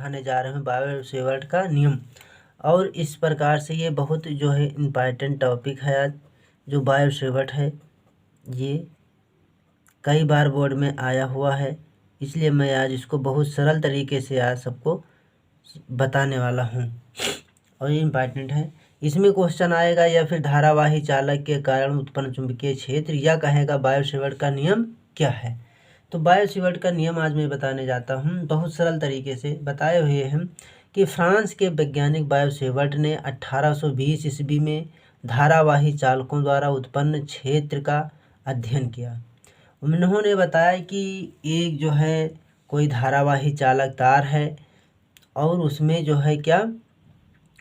पढ़ाने जा रहे हैं बायो सेवर्ट का नियम। और इस प्रकार से ये बहुत जो है इम्पॉर्टेंट टॉपिक है आज, जो बायो सेवर्ट है ये कई बार बोर्ड में आया हुआ है, इसलिए मैं आज इसको बहुत सरल तरीके से आज सबको बताने वाला हूँ और ये इम्पॉर्टेंट है। इसमें क्वेश्चन आएगा या फिर धारावाही चालक के कारण उत्पन्न चुंबकीय क्षेत्र, या कहेगा बायो सेवर्ट का नियम क्या है। तो बायो सेवर्ट का नियम आज मैं बताने जाता हूँ, बहुत सरल तरीके से बताए हुए हैं कि फ्रांस के वैज्ञानिक बायो सेवर्ट ने 1820 ईस्वी में धारावाही चालकों द्वारा उत्पन्न क्षेत्र का अध्ययन किया। उन्होंने बताया कि एक जो है कोई धारावाही चालक तार है और उसमें जो है क्या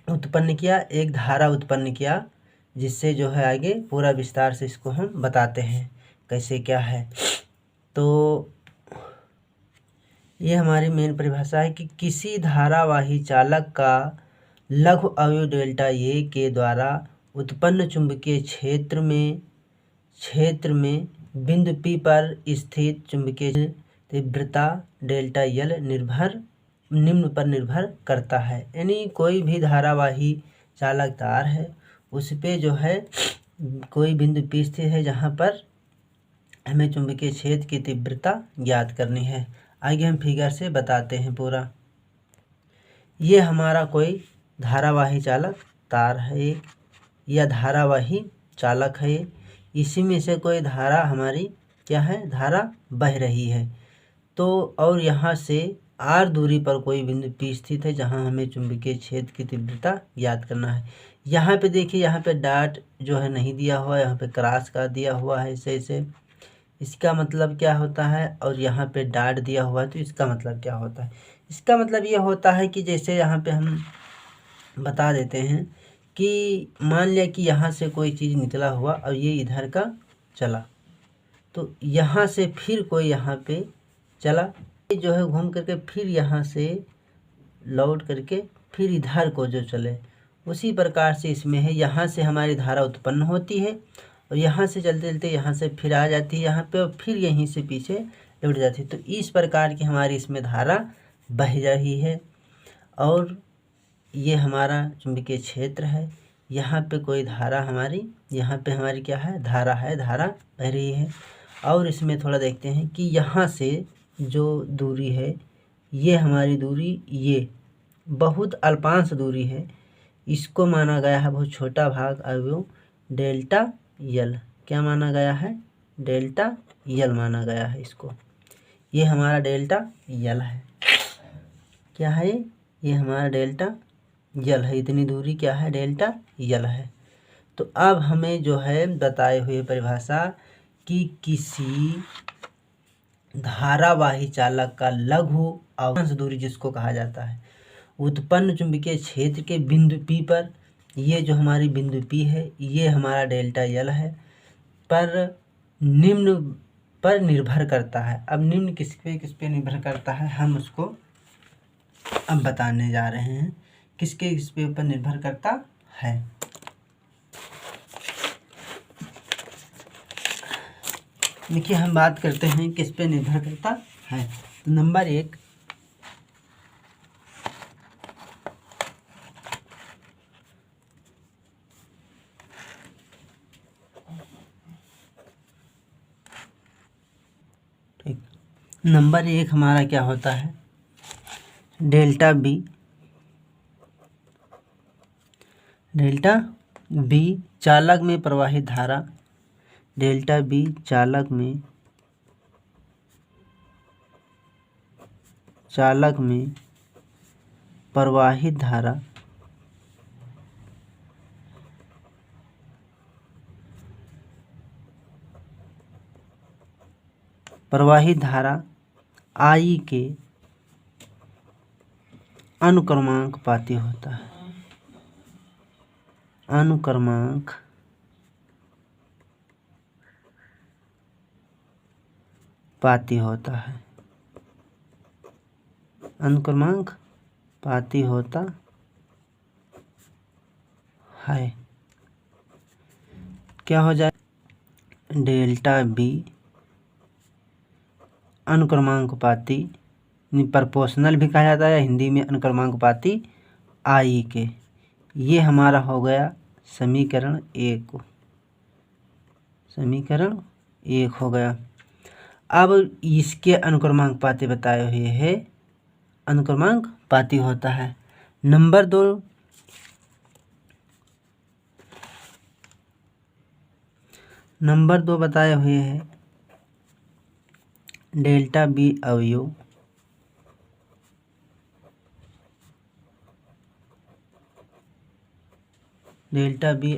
उत्पन्न किया, एक धारा उत्पन्न किया, जिससे जो है आगे पूरा विस्तार से इसको हम बताते हैं कैसे क्या है। तो ये हमारी मेन परिभाषा है कि किसी धारावाही चालक का लघु अवयव डेल्टा ए के द्वारा उत्पन्न चुंबकीय क्षेत्र में बिंदु P पर स्थित चुंबकीय तीव्रता डेल्टा एल निम्न पर निर्भर करता है। यानी कोई भी धारावाही चालक तार है उस पे जो है कोई बिंदु P स्थित है जहाँ पर हमें चुंबकीय क्षेत्र की तीव्रता ज्ञात करनी है। आगे हम फिगर से बताते हैं पूरा। ये हमारा कोई धारावाही चालक तार है एक, या धारावाही चालक है, इसी में से कोई धारा हमारी क्या है, धारा बह रही है। तो और यहाँ से r दूरी पर कोई बिंदु P स्थित है जहाँ हमें चुंबकीय क्षेत्र की तीव्रता ज्ञात करना है। यहाँ पे देखिए, यहाँ पे डॉट जो है नहीं दिया हुआ है, यहाँ पे क्रॉस का दिया हुआ है ऐसे। इसका मतलब क्या होता है, और यहाँ पे डॉट दिया हुआ है तो इसका मतलब क्या होता है। इसका मतलब ये होता है कि जैसे यहाँ पे हम बता देते हैं कि मान लिया कि यहाँ से कोई चीज़ निकला हुआ और ये इधर का चला, तो यहाँ से फिर कोई यहाँ पे चला, ये जो है घूम करके फिर यहाँ से लौट करके फिर इधर को जो चले, उसी प्रकार से इसमें है। यहाँ से हमारी धारा उत्पन्न होती है और यहाँ से चलते चलते यहाँ से फिर आ जाती है यहाँ पे और फिर यहीं से पीछे लौट जाती है। तो इस प्रकार की हमारी इसमें धारा बह रही है और ये हमारा चुंबकीय क्षेत्र है। यहाँ पे कोई धारा हमारी, यहाँ पे हमारी क्या है, धारा है, धारा बह रही है। और इसमें थोड़ा देखते हैं कि यहाँ से जो दूरी है, ये हमारी दूरी, ये बहुत अल्पांश दूरी है, इसको माना गया है बहुत छोटा भाग अवयव डेल्टा एल। क्या माना गया है, डेल्टा एल माना गया है इसको। ये हमारा डेल्टा एल है, क्या है ये हमारा डेल्टा एल है, इतनी दूरी क्या है, डेल्टा एल है। तो अब हमें जो है बताए हुए परिभाषा कि किसी धारावाही चालक का लघु अवकाश दूरी जिसको कहा जाता है उत्पन्न चुंबकीय क्षेत्र के बिंदु P पर, ये जो हमारी बिंदु P है ये हमारा डेल्टा एल है, पर निम्न पर निर्भर करता है। अब निम्न किस पे निर्भर करता है, हम उसको अब बताने जा रहे हैं किसके किस पे ऊपर निर्भर करता है। देखिए हम बात करते हैं किस पे निर्भर करता है। तो नंबर 1, ठीक, नंबर 1 हमारा क्या होता है, डेल्टा बी। डेल्टा बी चालक में प्रवाहित धारा, डेल्टा बी चालक में प्रवाहित धारा, आई के अनुक्रमांक पाती होता है। अनुक्रमांक पाती होता है, अनुक्रमांक पाती होता है। क्या हो जाए, डेल्टा बी अनुक्रमांक पाती प्रोपोर्शनल भी कहा जाता है, हिंदी में अनुक्रमांकपाती आई के। ये हमारा हो गया समीकरण 1। समीकरण 1 हो गया। अब इसके अनुक्रमांकपाती बताए हुए है, अनुक्रमांकपाती होता है। नंबर 2 बताए हुए है डेल्टा बी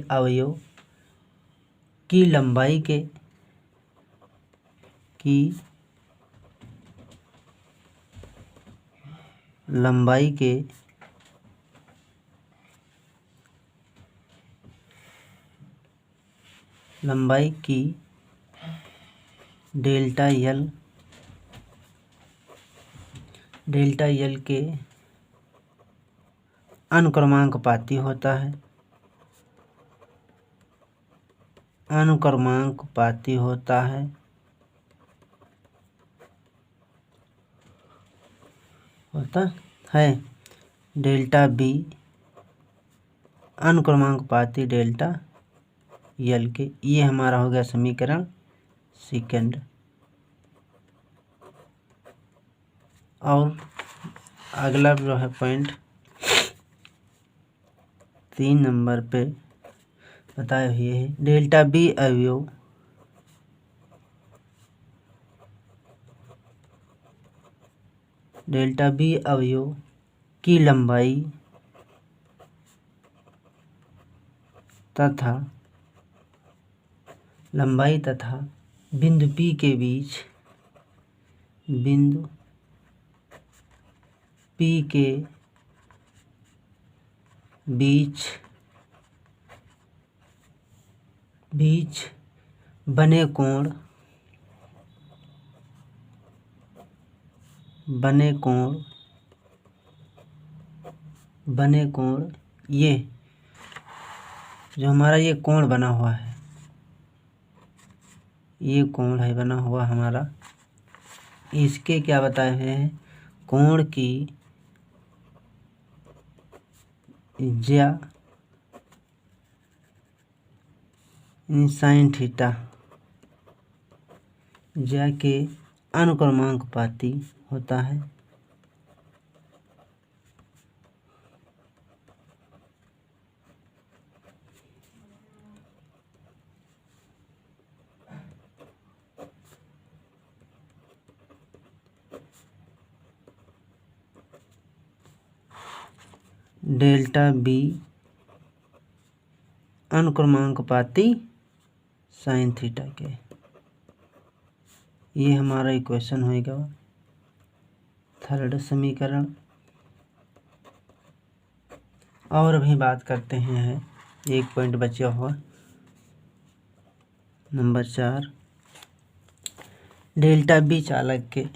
अवयव की लंबाई के डेल्टा यल के अनुक्रमांकपाती होता है। डेल्टा बी अनुक्रमांकपाती डेल्टा यल के। ये हमारा हो गया समीकरण 2। और अगला जो है पॉइंट 3 नंबर पे बताए हुए है डेल्टा बी अवयव की लंबाई तथा बिंदु P के बीच बने कोण ये जो हमारा ये कोण बना हुआ है, ये कोण है बना हुआ हमारा, इसके क्या बताए हुए हैं, कोण की ज्या साइन थीटा ज्या के अनुक्रमांकपाती होता है। डेल्टा बी अनुक्रमांकपाती साइन थीटा के। ये हमारा इक्वेशन होएगा 3rd समीकरण। और अभी बात करते हैं, एक पॉइंट बचा हुआ नंबर 4 डेल्टा बी चालक के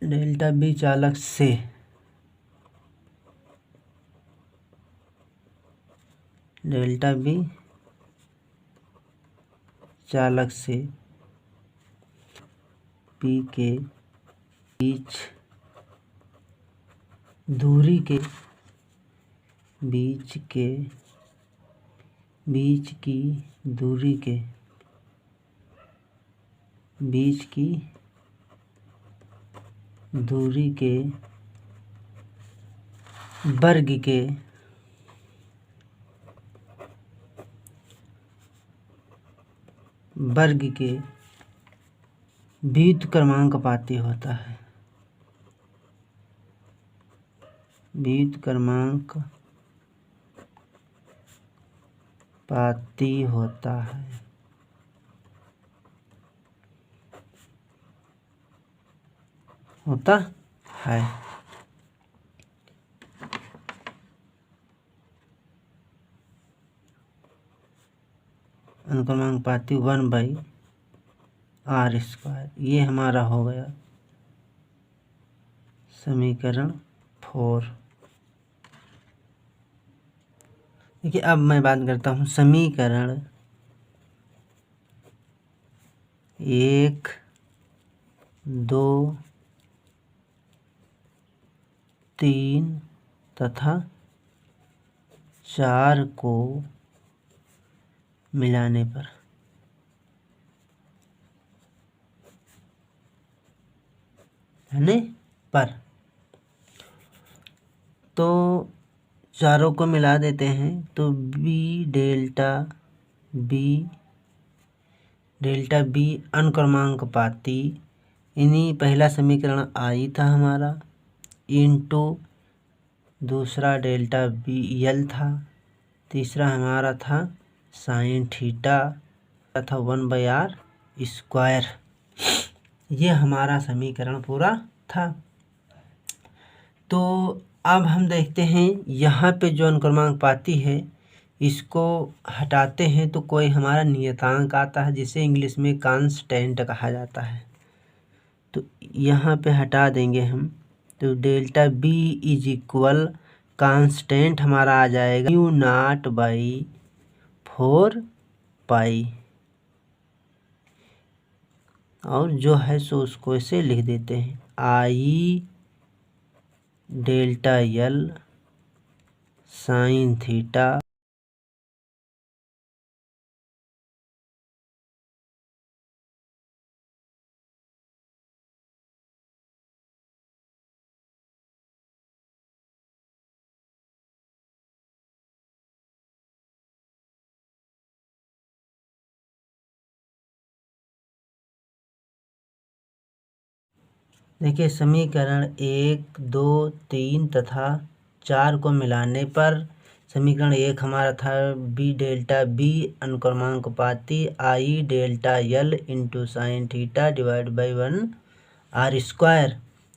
डेल्टा बी चालक से P के बीच दूरी के बीच की दूरी के वर्ग के व्युत्क्रमांकपाती होता है। होता है। अनुक्रमांकपाती 1/r²। ये हमारा हो गया समीकरण 4। देखिए अब मैं बात करता हूँ समीकरण 1, 2, 3 तथा 4 को मिलाने पर। तो चारों को मिला देते हैं तो डेल्टा बी अनुक्रमांकपाती इन्हीं पहला समीकरण आई था हमारा इंटू दूसरा डेल्टा बी यल था, तीसरा हमारा था साइन थीटा तथा 1/r²। ये हमारा समीकरण पूरा था। तो अब हम देखते हैं यहाँ पे जो अनुक्रमांकपाती है इसको हटाते हैं तो कोई हमारा नियतांक आता है जिसे इंग्लिश में कांस्टेंट कहा जाता है। तो यहाँ पे हटा देंगे हम तो delta b is equal constant हमारा आ जाएगा μ0/4π और जो है सो उसको ऐसे लिख देते हैं आई डेल्टा यल साइन थीटा देखिए समीकरण 1, 2, 3 तथा 4 को मिलाने पर समीकरण 1 हमारा था बी डेल्टा बी अनुक्रमांकपाती I delta l into sine theta divide by 1/r²।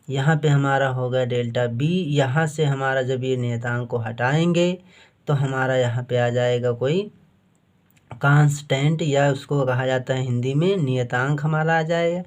यहाँ पे हमारा होगा डेल्टा बी। यहाँ से हमारा जब ये नियतांक को हटाएंगे तो हमारा यहाँ पे आ जाएगा कोई कांस्टेंट या उसको कहा जाता है हिंदी में नियतांक हमारा आ जाएगा।